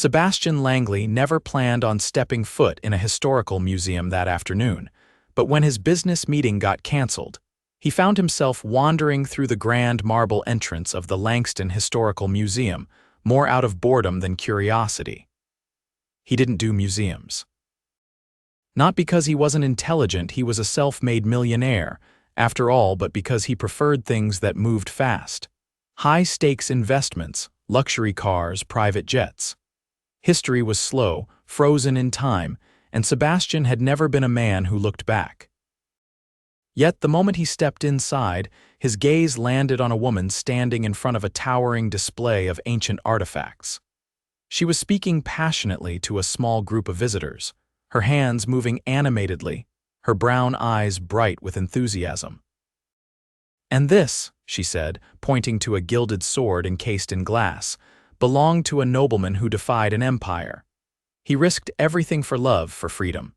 Sebastian Langley never planned on stepping foot in a historical museum that afternoon, but when his business meeting got cancelled, he found himself wandering through the grand marble entrance of the Langston Historical Museum, more out of boredom than curiosity. He didn't do museums. Not because he wasn't intelligent, he was a self-made millionaire, after all, but because he preferred things that moved fast. High-stakes investments, luxury cars, private jets. History was slow, frozen in time, and Sebastian had never been a man who looked back. Yet the moment he stepped inside, his gaze landed on a woman standing in front of a towering display of ancient artifacts. She was speaking passionately to a small group of visitors, her hands moving animatedly, her brown eyes bright with enthusiasm. "And this," she said, pointing to a gilded sword encased in glass, belonged to a nobleman who defied an empire. He risked everything for love, for freedom.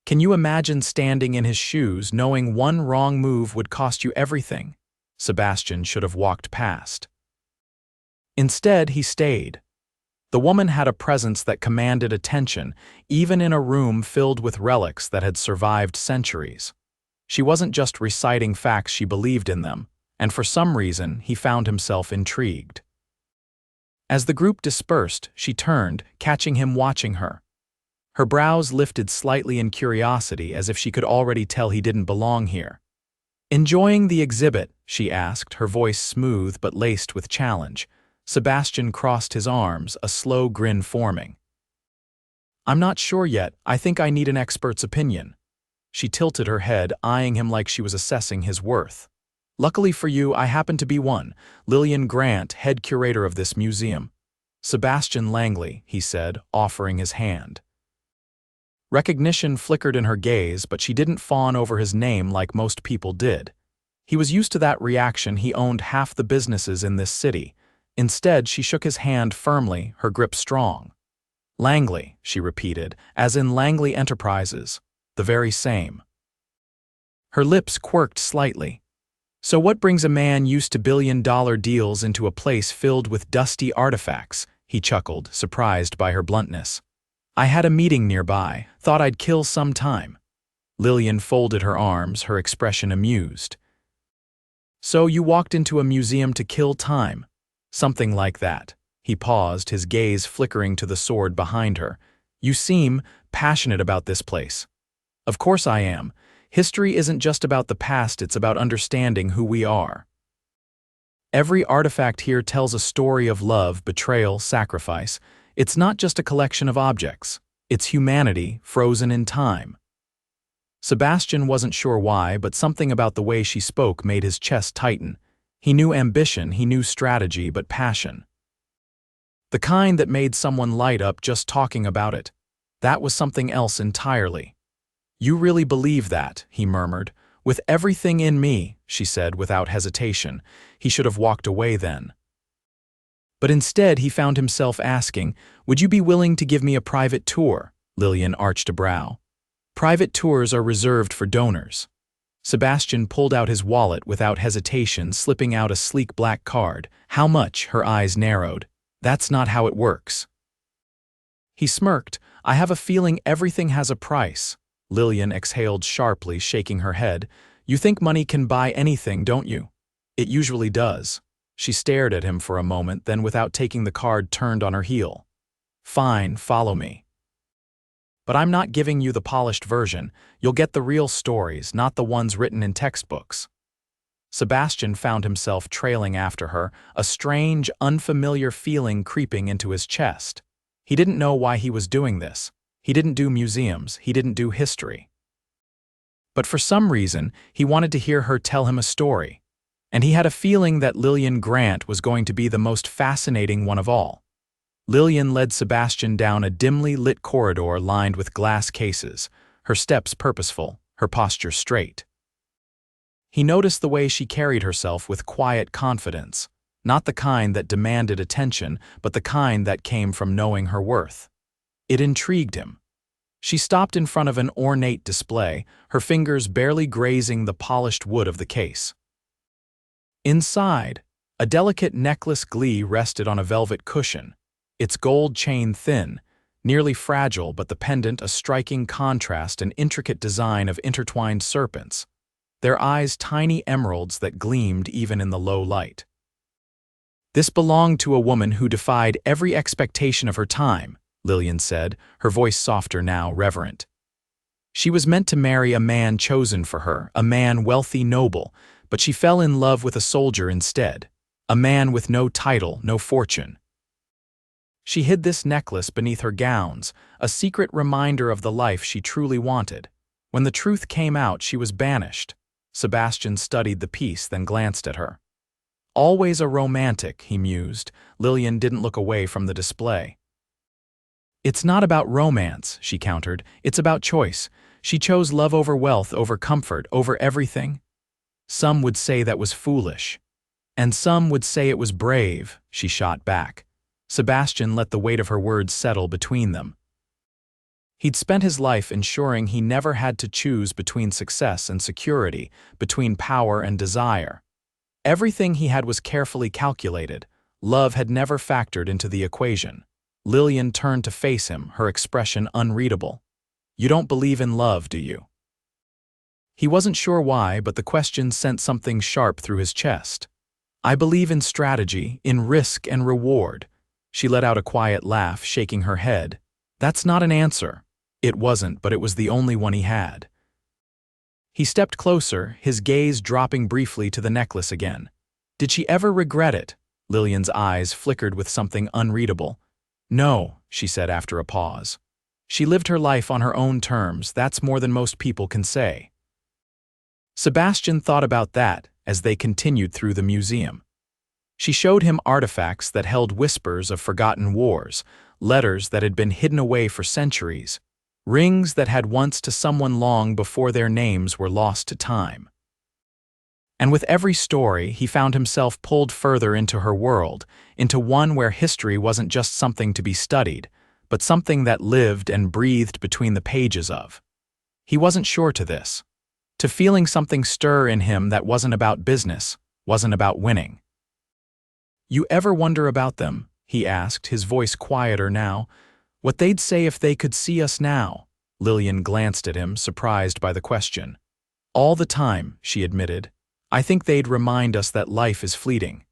Can you imagine standing in his shoes, knowing one wrong move would cost you everything? Sebastian should have walked past. Instead, he stayed. The woman had a presence that commanded attention, even in a room filled with relics that had survived centuries. She wasn't just reciting facts, she believed in them, and for some reason, he found himself intrigued. As the group dispersed, she turned, catching him watching her. Her brows lifted slightly in curiosity, as if she could already tell he didn't belong here. "Enjoying the exhibit?" she asked, her voice smooth but laced with challenge. Sebastian crossed his arms, a slow grin forming. "I'm not sure yet. I think I need an expert's opinion." She tilted her head, eyeing him like she was assessing his worth. "Luckily for you, I happen to be one. Lillian Grant, head curator of this museum." "Sebastian Langley," he said, offering his hand. Recognition flickered in her gaze, but she didn't fawn over his name like most people did. He was used to that reaction. He owned half the businesses in this city. Instead, she shook his hand firmly, her grip strong. "Langley," she repeated, "as in Langley Enterprises. The very same." Her lips quirked slightly. "So what brings a man used to billion-dollar deals into a place filled with dusty artifacts?" he chuckled, surprised by her bluntness. "I had a meeting nearby, thought I'd kill some time." Lillian folded her arms, her expression amused. "So you walked into a museum to kill time?" "Something like that." He paused, his gaze flickering to the sword behind her. "You seem passionate about this place." "Of course I am. History isn't just about the past, it's about understanding who we are. Every artifact here tells a story of love, betrayal, sacrifice. It's not just a collection of objects. It's humanity, frozen in time." Sebastian wasn't sure why, but something about the way she spoke made his chest tighten. He knew ambition, he knew strategy, but passion. The kind that made someone light up just talking about it. That was something else entirely. "You really believe that?" he murmured. "With everything in me," she said without hesitation. He should have walked away then. But instead he found himself asking, "Would you be willing to give me a private tour?" Lillian arched a brow. "Private tours are reserved for donors." Sebastian pulled out his wallet without hesitation, slipping out a sleek black card. "How much?" Her eyes narrowed. "That's not how it works." He smirked. "I have a feeling everything has a price." Lillian exhaled sharply, shaking her head. "You think money can buy anything, don't you?" "It usually does." She stared at him for a moment, then without taking the card turned on her heel. "Fine, follow me. But I'm not giving you the polished version. You'll get the real stories, not the ones written in textbooks." Sebastian found himself trailing after her, a strange, unfamiliar feeling creeping into his chest. He didn't know why he was doing this. He didn't do museums, he didn't do history. But for some reason, he wanted to hear her tell him a story. And he had a feeling that Lillian Grant was going to be the most fascinating one of all. Lillian led Sebastian down a dimly lit corridor lined with glass cases, her steps purposeful, her posture straight. He noticed the way she carried herself with quiet confidence, not the kind that demanded attention, but the kind that came from knowing her worth. It intrigued him. She stopped in front of an ornate display, her fingers barely grazing the polished wood of the case. Inside, a delicate necklace glee rested on a velvet cushion. its gold chain thin, nearly fragile, but the pendant a striking contrast and intricate design of intertwined serpents, their eyes tiny emeralds that gleamed even in the low light. "This belonged to a woman who defied every expectation of her time," Lillian said, her voice softer now, reverent. "She was meant to marry a man chosen for her, a man wealthy, noble, but she fell in love with a soldier instead, a man with no title, no fortune. She hid this necklace beneath her gowns, a secret reminder of the life she truly wanted. When the truth came out, she was banished." Sebastian studied the piece, then glanced at her. "Always a romantic," he mused. Lillian didn't look away from the display. "It's not about romance," she countered. "It's about choice. She chose love over wealth, over comfort, over everything. Some would say that was foolish. And some would say it was brave," she shot back. Sebastian let the weight of her words settle between them. He'd spent his life ensuring he never had to choose between success and security, between power and desire. Everything he had was carefully calculated. Love had never factored into the equation. Lillian turned to face him, her expression unreadable. "You don't believe in love, do you?" He wasn't sure why, but the question sent something sharp through his chest. "I believe in strategy, in risk and reward." She let out a quiet laugh, shaking her head. "That's not an answer." It wasn't, but it was the only one he had. He stepped closer, his gaze dropping briefly to the necklace again. "Did she ever regret it?" Lillian's eyes flickered with something unreadable. "No," she said after a pause. "She lived her life on her own terms. That's more than most people can say." Sebastian thought about that as they continued through the museum. She showed him artifacts that held whispers of forgotten wars, letters that had been hidden away for centuries, rings that had once to someone long before their names were lost to time. And with every story, he found himself pulled further into her world, into one where history wasn't just something to be studied, but something that lived and breathed between the pages of. He wasn't sure to this, to feeling something stir in him that wasn't about business, wasn't about winning. "You ever wonder about them?" he asked, his voice quieter now. "What they'd say if they could see us now?" Lillian glanced at him, surprised by the question. "All the time," she admitted. "I think they'd remind us that life is fleeting.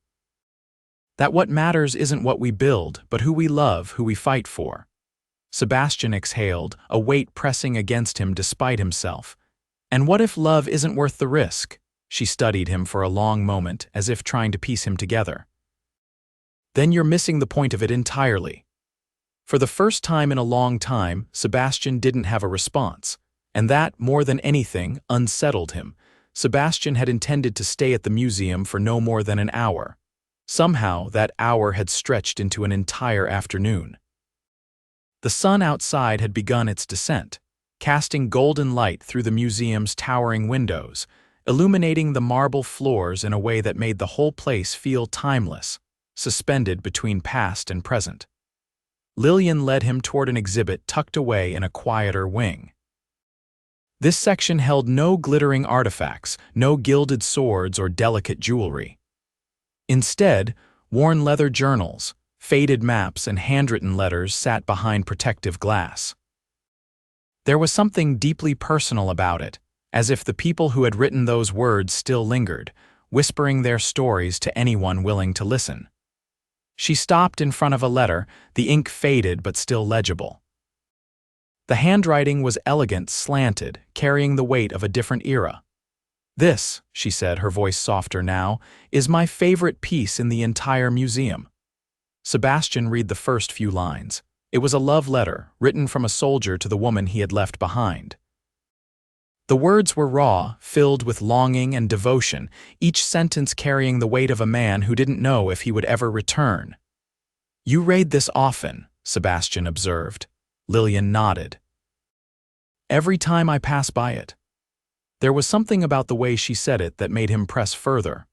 That what matters isn't what we build, but who we love, who we fight for." Sebastian exhaled, a weight pressing against him despite himself. "And what if love isn't worth the risk?" She studied him for a long moment, as if trying to piece him together. "Then you're missing the point of it entirely." For the first time in a long time, Sebastian didn't have a response, and that, more than anything, unsettled him. Sebastian had intended to stay at the museum for no more than an hour. Somehow, that hour had stretched into an entire afternoon. The sun outside had begun its descent, casting golden light through the museum's towering windows, illuminating the marble floors in a way that made the whole place feel timeless, suspended between past and present. Lillian led him toward an exhibit tucked away in a quieter wing. This section held no glittering artifacts, no gilded swords or delicate jewelry. Instead, worn leather journals, faded maps, and handwritten letters sat behind protective glass. There was something deeply personal about it, as if the people who had written those words still lingered, whispering their stories to anyone willing to listen. She stopped in front of a letter, the ink faded but still legible. The handwriting was elegant, slanted, carrying the weight of a different era. "This," she said, her voice softer now, "is my favorite piece in the entire museum." Sebastian read the first few lines. It was a love letter, written from a soldier to the woman he had left behind. The words were raw, filled with longing and devotion, each sentence carrying the weight of a man who didn't know if he would ever return. "You read this often," Sebastian observed. Lillian nodded. "Every time I pass by it." There was something about the way she said it that made him press further.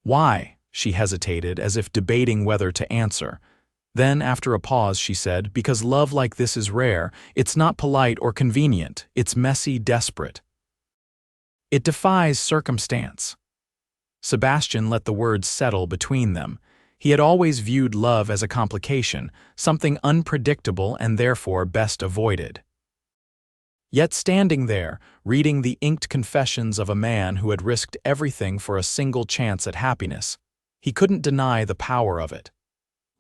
"Why?" She hesitated, as if debating whether to answer. Then, after a pause, she said, "Because love like this is rare. It's not polite or convenient. It's messy, desperate. It defies circumstance." Sebastian let the words settle between them. He had always viewed love as a complication, something unpredictable and therefore best avoided. Yet standing there, reading the inked confessions of a man who had risked everything for a single chance at happiness, he couldn't deny the power of it.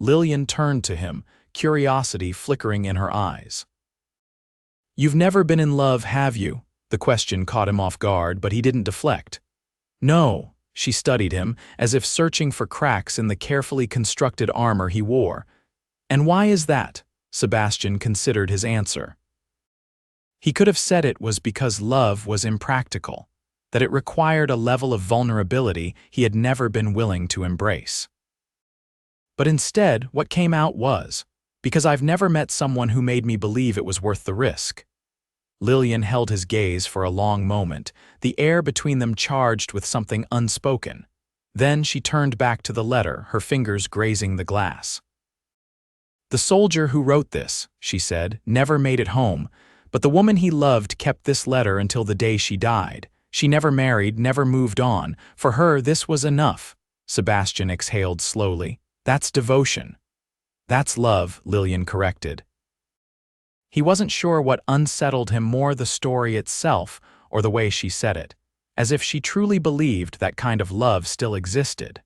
Lillian turned to him, curiosity flickering in her eyes. "You've never been in love, have you?" The question caught him off guard, but he didn't deflect. "No," she studied him, as if searching for cracks in the carefully constructed armor he wore. "And why is that?" Sebastian considered his answer. He could have said it was because love was impractical, that it required a level of vulnerability he had never been willing to embrace. But instead, what came out was, because I've never met someone who made me believe it was worth the risk. Lillian held his gaze for a long moment, the air between them charged with something unspoken. Then she turned back to the letter, her fingers grazing the glass. "The soldier who wrote this," she said, "never made it home, but the woman he loved kept this letter until the day she died. She never married, never moved on. For her, this was enough." Sebastian exhaled slowly. "That's devotion." "That's love," Lillian corrected. He wasn't sure what unsettled him more, the story itself or the way she said it, as if she truly believed that kind of love still existed.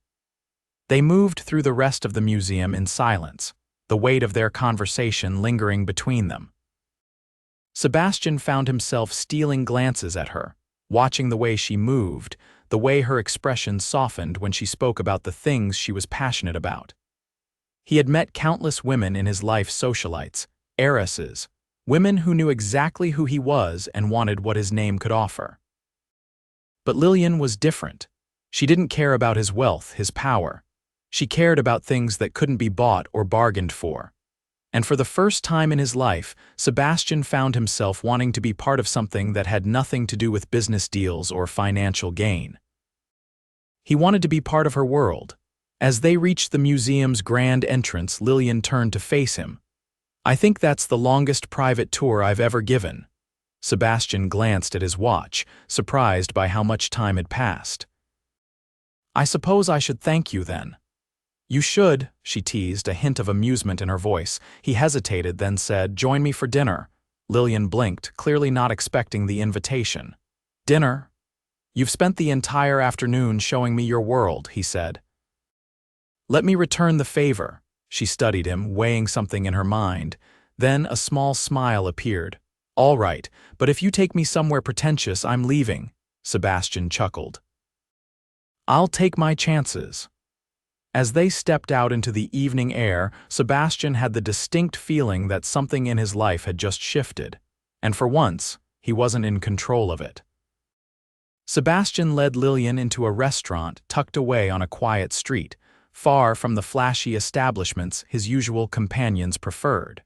They moved through the rest of the museum in silence, the weight of their conversation lingering between them. Sebastian found himself stealing glances at her, watching the way she moved, the way her expression softened when she spoke about the things she was passionate about. He had met countless women in his life, socialites, heiresses, women who knew exactly who he was and wanted what his name could offer. But Lillian was different. She didn't care about his wealth, his power. She cared about things that couldn't be bought or bargained for. And for the first time in his life, Sebastian found himself wanting to be part of something that had nothing to do with business deals or financial gain. He wanted to be part of her world. As they reached the museum's grand entrance, Lillian turned to face him. "I think that's the longest private tour I've ever given." Sebastian glanced at his watch, surprised by how much time had passed. "I suppose I should thank you then." "You should," she teased, a hint of amusement in her voice. He hesitated, then said, "Join me for dinner." Lillian blinked, clearly not expecting the invitation. "Dinner? You've spent the entire afternoon showing me your world," he said. "Let me return the favor." She studied him, weighing something in her mind. Then a small smile appeared. "All right, but if you take me somewhere pretentious, I'm leaving." Sebastian chuckled. "I'll take my chances." As they stepped out into the evening air, Sebastian had the distinct feeling that something in his life had just shifted, and for once, he wasn't in control of it. Sebastian led Lillian into a restaurant tucked away on a quiet street, far from the flashy establishments his usual companions preferred.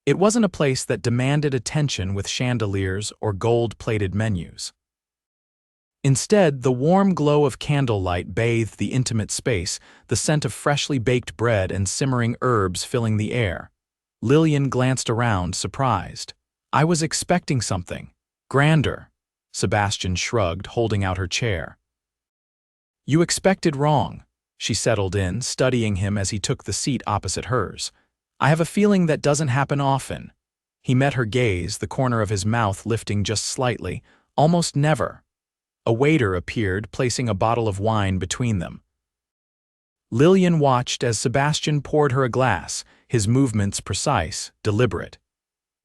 It wasn't a place that demanded attention with chandeliers or gold-plated menus. Instead, the warm glow of candlelight bathed the intimate space, the scent of freshly baked bread and simmering herbs filling the air. Lillian glanced around, surprised. "I was expecting something grander." Sebastian shrugged, holding out her chair. "You expected wrong." She settled in, studying him as he took the seat opposite hers. "I have a feeling that doesn't happen often." He met her gaze, the corner of his mouth lifting just slightly. "Almost never." A waiter appeared, placing a bottle of wine between them. Lillian watched as Sebastian poured her a glass, his movements precise, deliberate.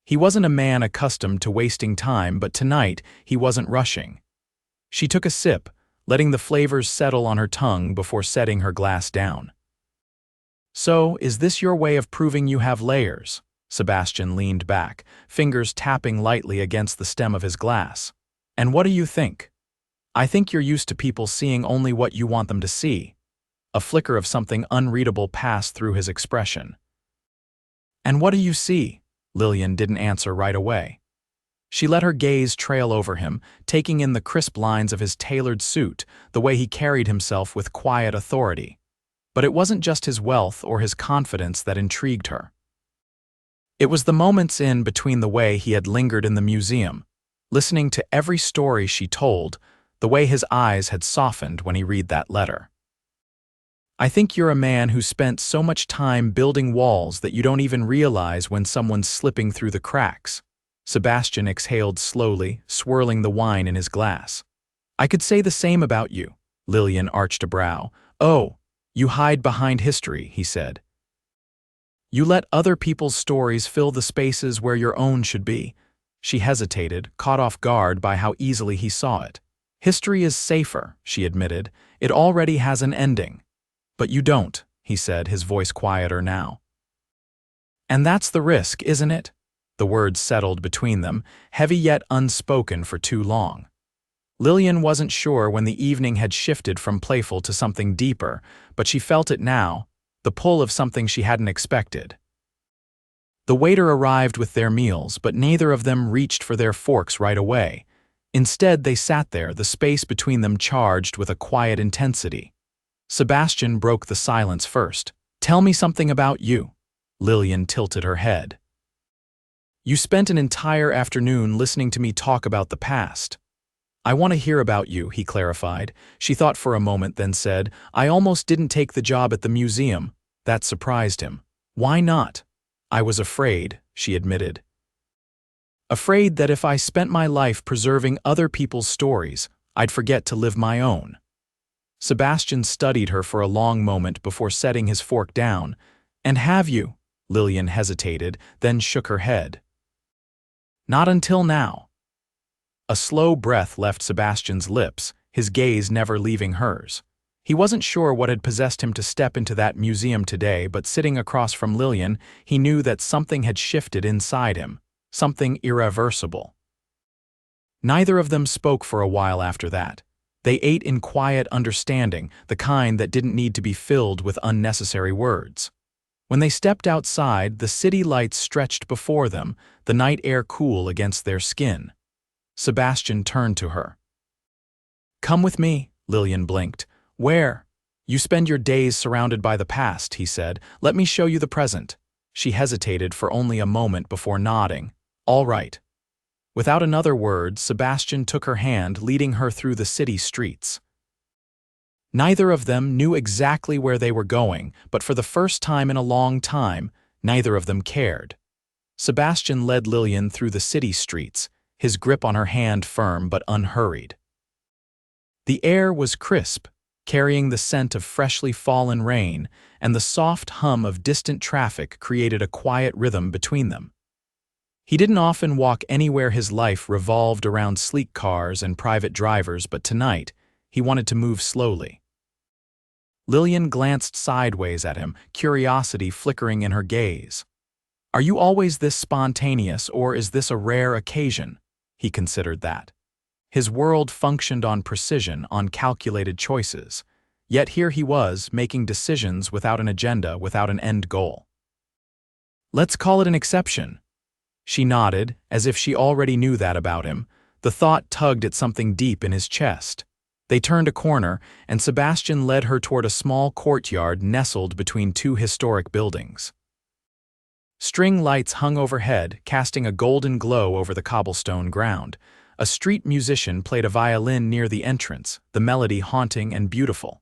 He wasn't a man accustomed to wasting time, but tonight he wasn't rushing. She took a sip, letting the flavors settle on her tongue before setting her glass down. "So, is this your way of proving you have layers?" Sebastian leaned back, fingers tapping lightly against the stem of his glass. "And what do you think?" "I think you're used to people seeing only what you want them to see." A flicker of something unreadable passed through his expression. "And what do you see?" Lillian didn't answer right away. She let her gaze trail over him, taking in the crisp lines of his tailored suit, the way he carried himself with quiet authority. But it wasn't just his wealth or his confidence that intrigued her. It was the moments in between, the way he had lingered in the museum, listening to every story she told, the way his eyes had softened when he read that letter. I think you're a man who spent so much time building walls that you don't even realize when someone's slipping through the cracks. Sebastian exhaled slowly, swirling the wine in his glass. I could say the same about you. Lillian arched a brow. Oh, you hide behind history, he said. You let other people's stories fill the spaces where your own should be. She hesitated, caught off guard by how easily he saw it. History is safer, she admitted. It already has an ending. But you don't, he said, his voice quieter now. And that's the risk, isn't it? The words settled between them, heavy yet unspoken for too long. Lillian wasn't sure when the evening had shifted from playful to something deeper, but she felt it now, the pull of something she hadn't expected. The waiter arrived with their meals, but neither of them reached for their forks right away. Instead, they sat there, the space between them charged with a quiet intensity. Sebastian broke the silence first. Tell me something about you. Lillian tilted her head. You spent an entire afternoon listening to me talk about the past. I want to hear about you, he clarified. She thought for a moment, then said, I almost didn't take the job at the museum. That surprised him. Why not? I was afraid, she admitted. Afraid that if I spent my life preserving other people's stories, I'd forget to live my own. Sebastian studied her for a long moment before setting his fork down. And have you? Lillian hesitated, then shook her head. Not until now. A slow breath left Sebastian's lips, his gaze never leaving hers. He wasn't sure what had possessed him to step into that museum today, but sitting across from Lillian, he knew that something had shifted inside him, something irreversible. Neither of them spoke for a while after that. They ate in quiet understanding, the kind that didn't need to be filled with unnecessary words. When they stepped outside, the city lights stretched before them, the night air cool against their skin. Sebastian turned to her. Come with me, Lillian blinked. Where? You spend your days surrounded by the past, he said. Let me show you the present. She hesitated for only a moment before nodding. All right. Without another word, Sebastian took her hand, leading her through the city streets. Neither of them knew exactly where they were going, but for the first time in a long time, neither of them cared. Sebastian led Lillian through the city streets, his grip on her hand firm but unhurried. The air was crisp, carrying the scent of freshly fallen rain, and the soft hum of distant traffic created a quiet rhythm between them. He didn't often walk anywhere his life revolved around sleek cars and private drivers, but tonight, he wanted to move slowly. Lillian glanced sideways at him, curiosity flickering in her gaze. Are you always this spontaneous, or is this a rare occasion? He considered that. His world functioned on precision, on calculated choices. Yet here he was, making decisions without an agenda, without an end goal. Let's call it an exception. She nodded, as if she already knew that about him. The thought tugged at something deep in his chest. They turned a corner, and Sebastian led her toward a small courtyard nestled between two historic buildings. String lights hung overhead, casting a golden glow over the cobblestone ground. A street musician played a violin near the entrance, the melody haunting and beautiful.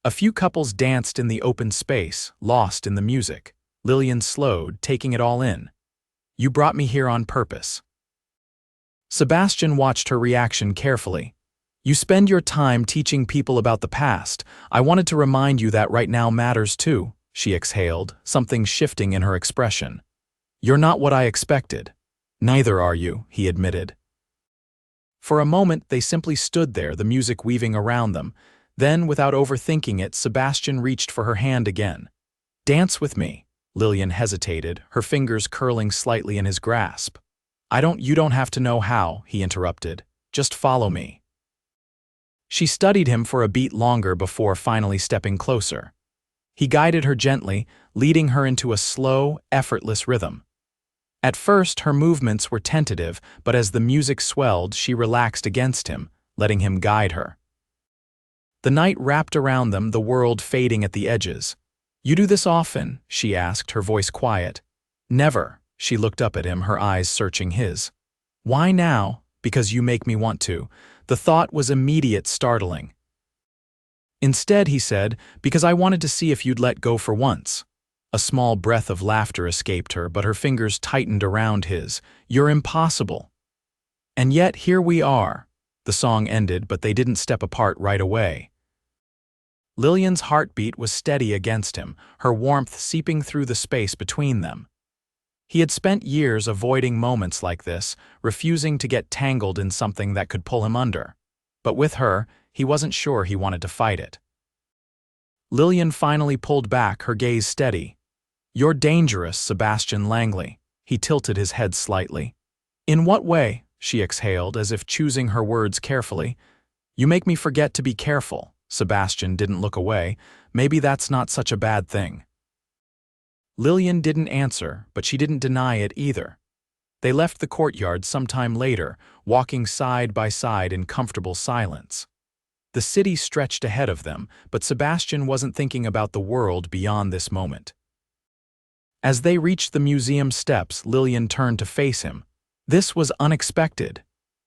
A few couples danced in the open space, lost in the music. Lillian slowed, taking it all in. You brought me here on purpose. Sebastian watched her reaction carefully. You spend your time teaching people about the past. I wanted to remind you that right now matters too, she exhaled, something shifting in her expression. You're not what I expected. Neither are you, he admitted. For a moment, they simply stood there, the music weaving around them. Then, without overthinking it, Sebastian reached for her hand again. Dance with me. Lillian hesitated, her fingers curling slightly in his grasp. You don't have to know how, he interrupted. Just follow me. She studied him for a beat longer before finally stepping closer. He guided her gently, leading her into a slow, effortless rhythm. At first, her movements were tentative, but as the music swelled, she relaxed against him, letting him guide her. The night wrapped around them, the world fading at the edges. You do this often? She asked, her voice quiet. Never. She looked up at him, her eyes searching his. Why now? Because you make me want to. The thought was immediate, startling. Instead, he said, because I wanted to see if you'd let go for once. A small breath of laughter escaped her, but her fingers tightened around his. You're impossible. And yet, here we are. The song ended, but they didn't step apart right away. Lillian's heartbeat was steady against him, her warmth seeping through the space between them. He had spent years avoiding moments like this, refusing to get tangled in something that could pull him under. But with her, he wasn't sure he wanted to fight it. Lillian finally pulled back, her gaze steady. You're dangerous, Sebastian Langley. He tilted his head slightly. In what way? She exhaled, as if choosing her words carefully. You make me forget to be careful. Sebastian didn't look away. Maybe that's not such a bad thing. Lillian didn't answer, but she didn't deny it either. They left the courtyard sometime later, walking side by side in comfortable silence. The city stretched ahead of them, but Sebastian wasn't thinking about the world beyond this moment. As they reached the museum steps, Lillian turned to face him. This was unexpected.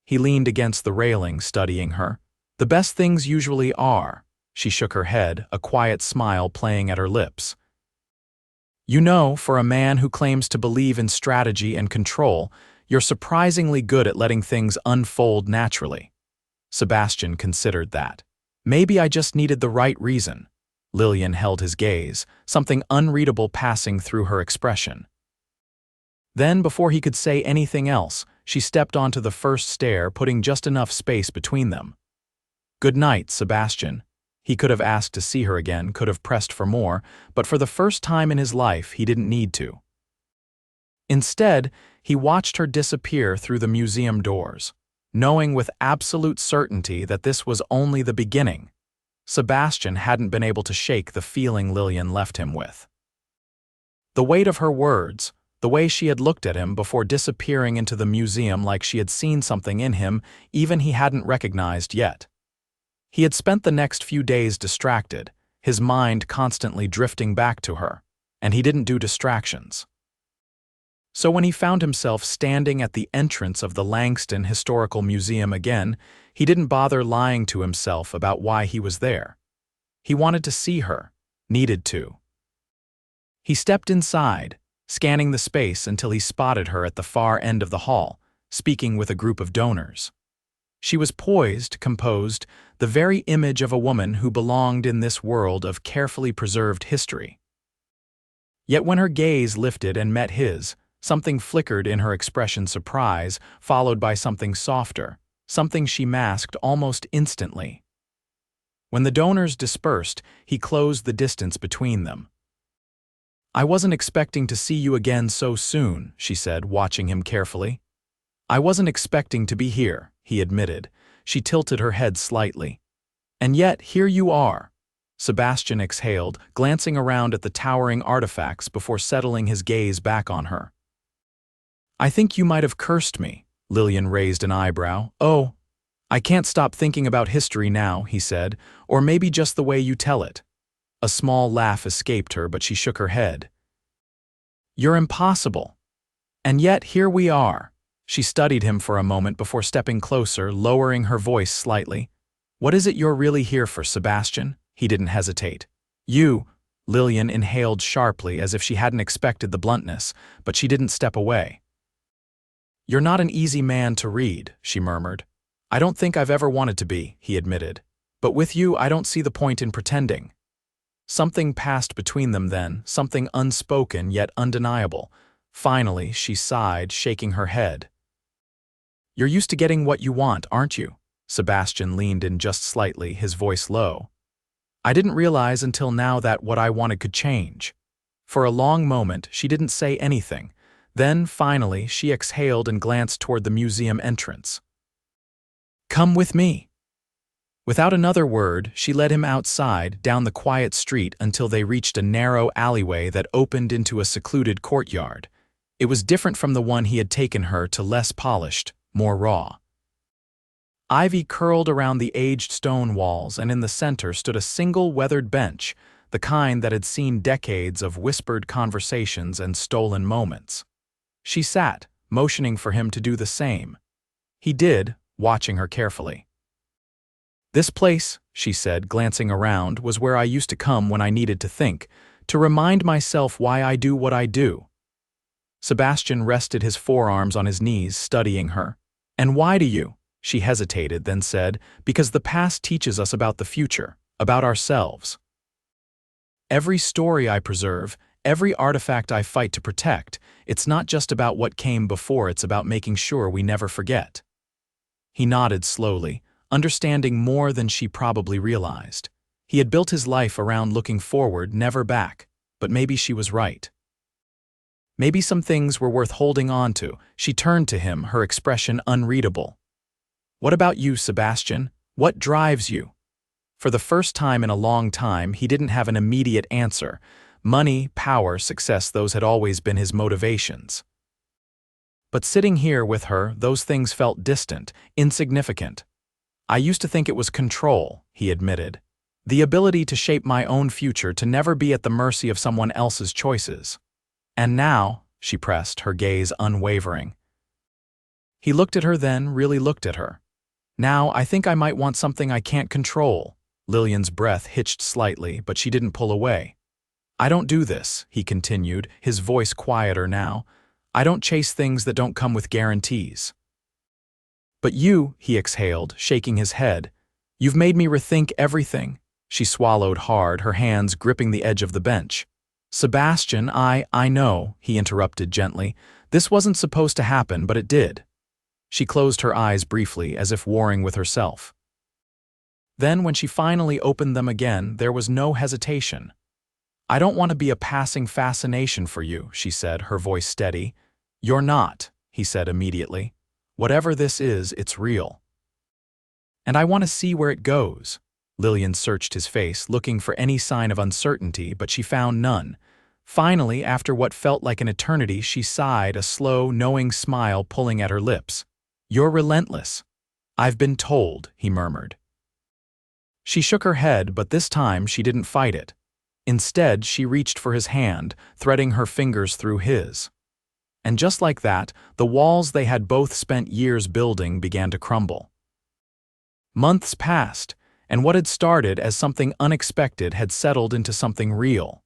He leaned against the railing, studying her. The best things usually are. She shook her head, a quiet smile playing at her lips. You know, for a man who claims to believe in strategy and control, you're surprisingly good at letting things unfold naturally. Sebastian considered that. Maybe I just needed the right reason. Lillian held his gaze, something unreadable passing through her expression. Then, before he could say anything else, she stepped onto the first stair, putting just enough space between them. Good night, Sebastian. He could have asked to see her again, could have pressed for more, but for the first time in his life, he didn't need to. Instead, he watched her disappear through the museum doors, knowing with absolute certainty that this was only the beginning. Sebastian hadn't been able to shake the feeling Lillian left him with. The weight of her words, the way she had looked at him before disappearing into the museum like she had seen something in him even he hadn't recognized yet. He had spent the next few days distracted, his mind constantly drifting back to her, and he didn't do distractions. So when he found himself standing at the entrance of the Langston Historical Museum again, he didn't bother lying to himself about why he was there. He wanted to see her, needed to. He stepped inside, scanning the space until he spotted her at the far end of the hall, speaking with a group of donors. She was poised, composed, the very image of a woman who belonged in this world of carefully preserved history. Yet when her gaze lifted and met his, something flickered in her expression: surprise, followed by something softer, something she masked almost instantly. When the donors dispersed, he closed the distance between them. I wasn't expecting to see you again so soon, she said, watching him carefully. I wasn't expecting to be here, he admitted. She tilted her head slightly. And yet, here you are. Sebastian exhaled, glancing around at the towering artifacts before settling his gaze back on her. I think you might have cursed me. Lillian raised an eyebrow. Oh, I can't stop thinking about history now, he said, or maybe just the way you tell it. A small laugh escaped her, but she shook her head. You're impossible. And yet, here we are. She studied him for a moment before stepping closer, lowering her voice slightly. What is it you're really here for, Sebastian? He didn't hesitate. You. Lillian inhaled sharply as if she hadn't expected the bluntness, but she didn't step away. You're not an easy man to read, she murmured. I don't think I've ever wanted to be, he admitted. But with you, I don't see the point in pretending. Something passed between them then, something unspoken yet undeniable. Finally, she sighed, shaking her head. You're used to getting what you want, aren't you? Sebastian leaned in just slightly, his voice low. I didn't realize until now that what I wanted could change. For a long moment, she didn't say anything. Then, finally, she exhaled and glanced toward the museum entrance. Come with me. Without another word, she led him outside, down the quiet street until they reached a narrow alleyway that opened into a secluded courtyard. It was different from the one he had taken her to, less polished, more raw. Ivy curled around the aged stone walls, and in the center stood a single weathered bench, the kind that had seen decades of whispered conversations and stolen moments. She sat, motioning for him to do the same. He did, watching her carefully. This place, she said, glancing around, was where I used to come when I needed to think, to remind myself why I do what I do. Sebastian rested his forearms on his knees, studying her. And why do you? She hesitated, then said, because the past teaches us about the future, about ourselves. Every story I preserve, every artifact I fight to protect, it's not just about what came before, it's about making sure we never forget. He nodded slowly, understanding more than she probably realized. He had built his life around looking forward, never back, but maybe she was right. Maybe some things were worth holding on to. She turned to him, her expression unreadable. What about you, Sebastian? What drives you? For the first time in a long time, he didn't have an immediate answer. Money, power, success, those had always been his motivations. But sitting here with her, those things felt distant, insignificant. I used to think it was control, he admitted. The ability to shape my own future, to never be at the mercy of someone else's choices. And now, she pressed, her gaze unwavering. He looked at her then, really looked at her. Now, I think I might want something I can't control. Lillian's breath hitched slightly, but she didn't pull away. I don't do this, he continued, his voice quieter now. I don't chase things that don't come with guarantees. But you, he exhaled, shaking his head. You've made me rethink everything. She swallowed hard, her hands gripping the edge of the bench. Sebastian, I know, he interrupted gently. This wasn't supposed to happen, but it did. She closed her eyes briefly, as if warring with herself. Then, when she finally opened them again, there was no hesitation. I don't want to be a passing fascination for you, she said, her voice steady. You're not, he said immediately. Whatever this is, it's real. And I want to see where it goes. Lillian searched his face, looking for any sign of uncertainty, but she found none. Finally, after what felt like an eternity, she sighed, a slow, knowing smile pulling at her lips. You're relentless. I've been told, he murmured. She shook her head, but this time she didn't fight it. Instead, she reached for his hand, threading her fingers through his. And just like that, the walls they had both spent years building began to crumble. Months passed, and what had started as something unexpected had settled into something real.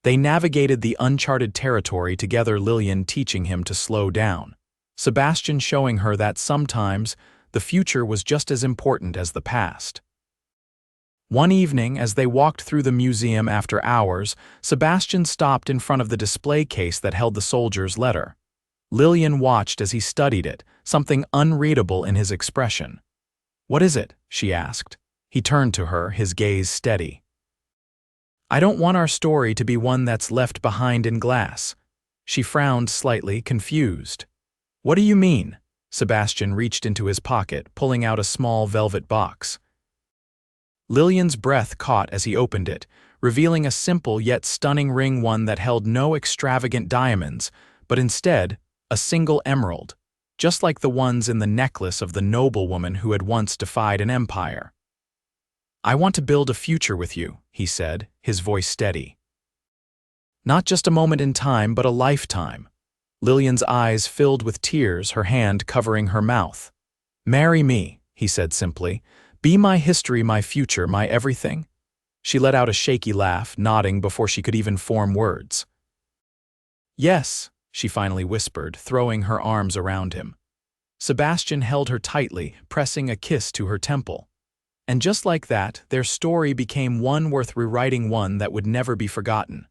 They navigated the uncharted territory together, Lillian teaching him to slow down, Sebastian showing her that sometimes the future was just as important as the past. One evening, as they walked through the museum after hours, Sebastian stopped in front of the display case that held the soldier's letter. Lillian watched as he studied it, something unreadable in his expression. What is it? She asked. He turned to her, his gaze steady. I don't want our story to be one that's left behind in glass. She frowned slightly, confused. What do you mean? Sebastian reached into his pocket, pulling out a small velvet box. Lillian's breath caught as he opened it, revealing a simple yet stunning ring, one that held no extravagant diamonds, but instead a single emerald, just like the ones in the necklace of the noblewoman who had once defied an empire. I want to build a future with you, he said, his voice steady. Not just a moment in time, but a lifetime. Lillian's eyes filled with tears, her hand covering her mouth. Marry me, he said simply. Be my history, my future, my everything. She let out a shaky laugh, nodding before she could even form words. Yes, she finally whispered, throwing her arms around him. Sebastian held her tightly, pressing a kiss to her temple. And just like that, their story became one worth rewriting, one that would never be forgotten.